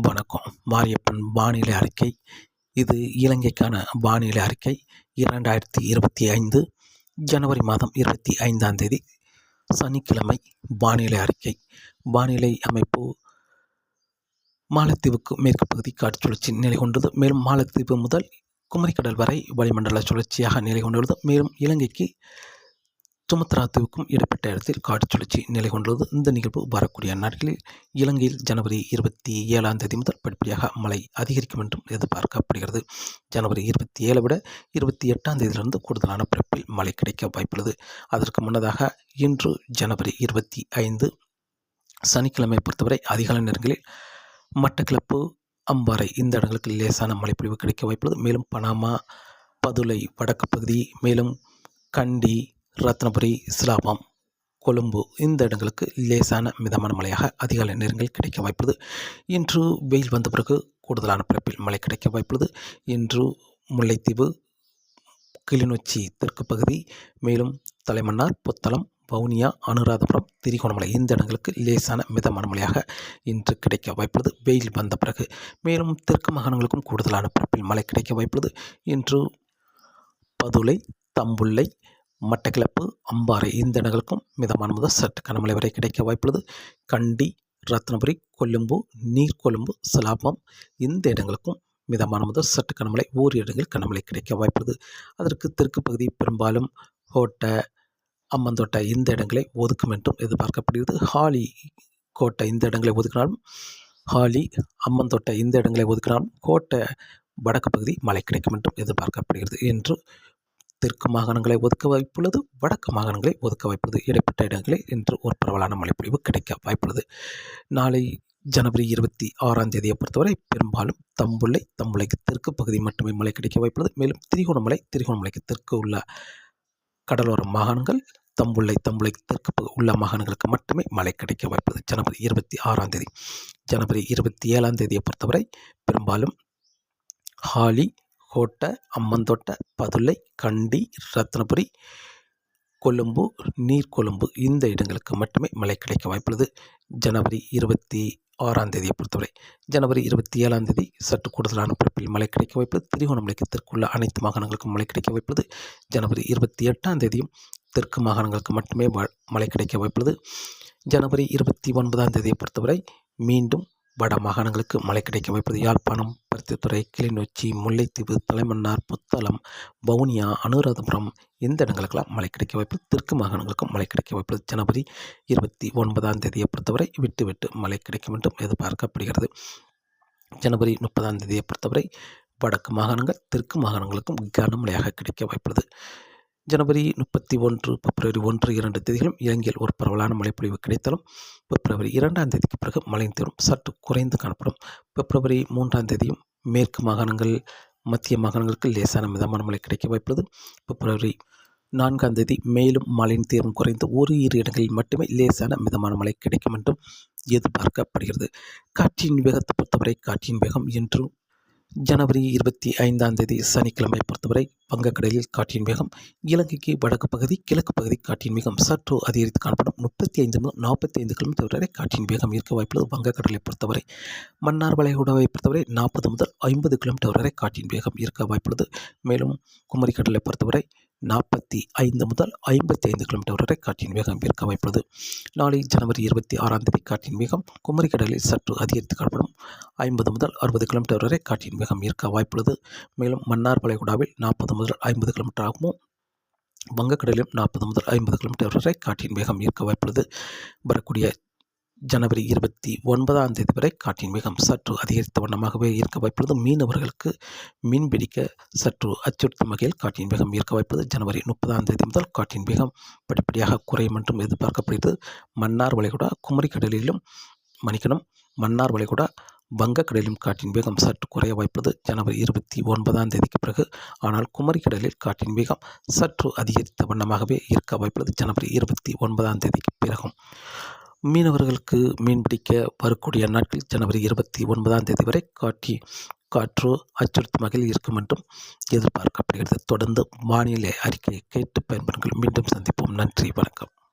வணக்கம். மாரியப்பன் வானிலை அறிக்கை. இது இலங்கைக்கான வானிலை அறிக்கை 2025 ஜனவரி மாதம் 25ஆம் தேதி சனிக்கிழமை வானிலை அறிக்கை. வானிலை அமைப்பு மாலத்தீவுக்கு மேற்கு பகுதி காற்று சுழற்சி நிலை கொண்டது. மேலும் மாலத்தீவு முதல் குமரிக்கடல் வரை வளிமண்டல சுழற்சியாக நிலை கொண்டுள்ளது. மேலும் இலங்கைக்கு சுமத்ரா தீவுக்கும் இடைப்பட்ட இடத்தில் காற்று சுழற்சி நிலை கொண்டுள்ளது. இந்த நிகழ்வு வரக்கூடிய நாட்களில் இலங்கையில் ஜனவரி 27ஆம் தேதி முதல் படிப்படியாக மழை அதிகரிக்கும் என்றும் எதிர்பார்க்கப்படுகிறது. ஜனவரி 27 விட 28ஆம் தேதியிலிருந்து கூடுதலான பரப்பில் மழை கிடைக்க வாய்ப்புள்ளது. அதற்கு முன்னதாக இன்று ஜனவரி 25 சனிக்கிழமை பொறுத்தவரை அதிகாலை நேரங்களில் மட்டக்களப்பு, அம்பாறை இந்த இடங்களுக்கு லேசான மழைப்பொழிவு கிடைக்க வாய்ப்புள்ளது. மேலும் பனாமா, பதுளை வடக்கு பகுதி, மேலும் கண்டி, ரத்னபுரி, சிலாபம், கொழும்பு இந்த இடங்களுக்கு லேசான மிதமான மழையாக அதிகாலை நேரங்கள் கிடைக்க வாய்ப்புள்ளது. இன்று வெயில் வந்த பிறகு கூடுதலான பரப்பில் மழை கிடைக்க வாய்ப்புள்ளது. இன்று முல்லைத்தீவு, கிளிநொச்சி தெற்கு பகுதி, மேலும் தலைமன்னார், புத்தளம், வவுனியா, அனுராதபுரம், திரிகோணமலை இந்த இடங்களுக்கு லேசான மிதமான மழையாக இன்று கிடைக்க வாய்ப்புள்ளது வெயில் வந்த பிறகு. மேலும் தெற்கு மாகாணங்களுக்கும் கூடுதலான பரப்பில் மழை கிடைக்க வாய்ப்புள்ளது. இன்று பதுளை, தம்புள்ளை, மட்டக்களப்பு, அம்பாறை இந்த இடங்களுக்கும் மிதமான முதல் சற்று கனமழை வரை கிடைக்க வாய்ப்புள்ளது. கண்டி, ரத்னபுரி, கொழும்பு, நீர்கொழும்பு, சிலாபம் இந்த இடங்களுக்கும் மிதமான முதல் சற்று கனமழை, ஓரிரு இடங்களில் கனமழை கிடைக்க வாய்ப்புள்ளது. அதற்கு தெற்கு பகுதி பெரும்பாலும் கோட்டை, அம்மந்தோட்டை இந்த இடங்களை ஒதுக்கும் என்றும் எதிர்பார்க்கப்படுகிறது. ஹாலி கோட்டை இந்த இடங்களை ஒதுக்கினாலும், ஹாலி, அம்மந்தோட்டை இந்த இடங்களை ஒதுக்கினாலும் கோட்டை வடக்கு பகுதி மழை கிடைக்கும் என்றும் எதிர்பார்க்கப்படுகிறது. என்று தெற்கு மாகாணங்களை ஒதுக்க வாய்ப்புள்ளது, வடக்கு மாகாணங்களை ஒதுக்க வாய்ப்புள்ளது. இடைப்பட்ட இடங்களில் இன்று ஒரு பரவலான மழைப்பொழிவு கிடைக்க வாய்ப்புள்ளது. நாளை ஜனவரி 26ஆம் தேதியை பொறுத்தவரை பெரும்பாலும் தம்புள்ளைக்கு தெற்கு பகுதி மட்டுமே மழை கிடைக்க வாய்ப்புள்ளது. மேலும் திரிகோணமலைக்கு தெற்கு உள்ள கடலோர மாகாணங்கள், தம்புள்ளைக்கு தெற்கு உள்ள மாகாணங்களுக்கு மட்டுமே மழை கிடைக்க வாய்ப்புள்ளது. ஜனவரி 26ஆம் தேதி. ஜனவரி 27ஆம் தேதியை பொறுத்தவரை பெரும்பாலும் ஹாலி, கோட்டை, அம்மந்தோட்டை, பதுளை, கண்டி, ரத்னபுரி, கொழும்பு, நீர்கொழும்பு இந்த இடங்களுக்கு மட்டுமே மழை கிடைக்க வாய்ப்புள்ளது. ஜனவரி 26ஆம் தேதியை பொறுத்தவரை. ஜனவரி 27ஆம் தேதி சற்று கூடுதலான பரப்பில் மழை கிடைக்க வாய்ப்புள்ளது. திரிகோணமலைக்கு தெற்குள்ள அனைத்து மாகாணங்களுக்கும் மழை கிடைக்க வாய்ப்புள்ளது. ஜனவரி 28ஆம் தேதியும் தெற்கு மாகாணங்களுக்கு மட்டுமே மழை கிடைக்க வாய்ப்புள்ளது. ஜனவரி 29ஆம் தேதியை பொறுத்தவரை மீண்டும் வட மாகாணங்களுக்கு மழை கிடைக்க வாய்ப்புள்ளது. யாழ்ப்பாணம், பருத்தித்துறை, கிளிநொச்சி, முல்லைத்தீவு, தலைமன்னார், புத்தளம், வவுனியா, அனுராதபுரம் இந்த இடங்களுக்கெல்லாம் மழை கிடைக்க வாய்ப்பு. தெற்கு மாகாணங்களுக்கும் மழை கிடைக்க வாய்ப்புள்ளது. ஜனவரி 29ஆம் தேதியை பொறுத்தவரை விட்டு மழை கிடைக்கும் என்றும் எதிர்பார்க்கப்படுகிறது. ஜனவரி 30ஆம் தேதியை பொறுத்தவரை வடக்கு மாகாணங்கள், தெற்கு மாகாணங்களுக்கும் கனமழையாக கிடைக்க வாய்ப்புள்ளது. ஜனவரி 31, பிப்ரவரி 1, 2 தேதிகளும் இலங்கையில் ஒரு பரவலான மழைப்பொழிவு கிடைத்தாலும் பிப்ரவரி 2ஆம் தேதிக்கு பிறகு மழையின் தீவிரம் சற்று குறைந்து காணப்படும். பிப்ரவரி 3ஆம் தேதியும் மேற்கு மாகாணங்கள், மத்திய மாகாணங்களுக்கு லேசான மிதமான மழை கிடைக்க வாய்ப்புள்ளது. பிப்ரவரி 4ஆம் தேதி மேலும் மழையின் தீவிரம் குறைந்து ஓரிரு இடங்களில் மட்டுமே லேசான மிதமான மழை கிடைக்கும் என்றும் எதிர்பார்க்கப்படுகிறது. காற்றின் வேகத்தை பொறுத்தவரை காற்றின் வேகம் இன்று ஜனவரி 25ஆம் தேதி சனிக்கிழமை பொறுத்தவரை வங்கக்கடலில் காற்றின் வேகம் இலங்கைக்கு வடக்கு பகுதி, கிழக்கு பகுதி காற்றின் வேகம் சற்று அதிகரித்து காணப்படும். 35 முதல் 45 கிலோமீட்டர் வரை காற்றின் வேகம் இருக்க வாய்ப்புள்ளது. வங்கக்கடலை பொறுத்தவரை மன்னார் வளைகுடாவை பொறுத்தவரை 40 முதல் 50 கிலோமீட்டர் வரை காற்றின் வேகம் இருக்க வாய்ப்புள்ளது. மேலும் குமரிக்கடலை பொறுத்தவரை 45 முதல் 55 கிலோமீட்டர் வரை காற்றின் வேகம் இருக்க வாய்ப்புள்ளது. நாளை ஜனவரி 26ஆம் தேதி காற்றின் வேகம் குமரிக்கடலில் சற்று அதிகரித்து காணப்படும். 50 முதல் 60 கிலோமீட்டர் வரை காற்றின் வேகம் இருக்க வாய்ப்புள்ளது. மேலும் மன்னார் வளைகுடாவில் 40 முதல் 50 கிலோமீட்டர் ஆகவும், வங்கக்கடலிலும் 40 முதல் 50 கிலோமீட்டர் வரை காற்றின் வேகம் இருக்க வாய்ப்புள்ளது. வரக்கூடிய ஜனவரி 29ஆம் தேதி வரை காற்றின் வேகம் சற்று அதிகரித்த வண்ணமாகவே இருக்க வாய்ப்புள்ளது. மீனவர்களுக்கு மீன்பிடிக்க சற்று அச்சுறுத்தும் வகையில் காற்றின் வேகம் இருக்க வாய்ப்புள்ளது. ஜனவரி 30ஆம் தேதி முதல் காற்றின் வேகம் படிப்படியாக குறையும் என்றும் எதிர்பார்க்கப்படுகிறது. மன்னார் வளைகுடா, குமரிக்கடலிலும் மன்னார் வளைகுடா, வங்கக்கடலிலும் காற்றின் வேகம் சற்று குறைய வாய்ப்புள்ளது ஜனவரி 29ஆம் தேதிக்கு பிறகு. ஆனால் குமரிக்கடலில் காற்றின் வேகம் சற்று அதிகரித்த வண்ணமாகவே இருக்க வாய்ப்புள்ளது ஜனவரி 29ஆம் தேதிக்கு பிறகும். மீனவர்களுக்கு மீன்பிடிக்க வரக்கூடிய நாட்கள் ஜனவரி 29ஆம் தேதி வரை காற்று அச்சுறுத்தும் வகையில் இருக்கும் என்றும் எதிர்பார்க்கப்படுகிறது. தொடர்ந்து வானிலை அறிக்கையை கேட்டு பயன்பெறுங்கள். மீண்டும் சந்திப்போம். நன்றி, வணக்கம்.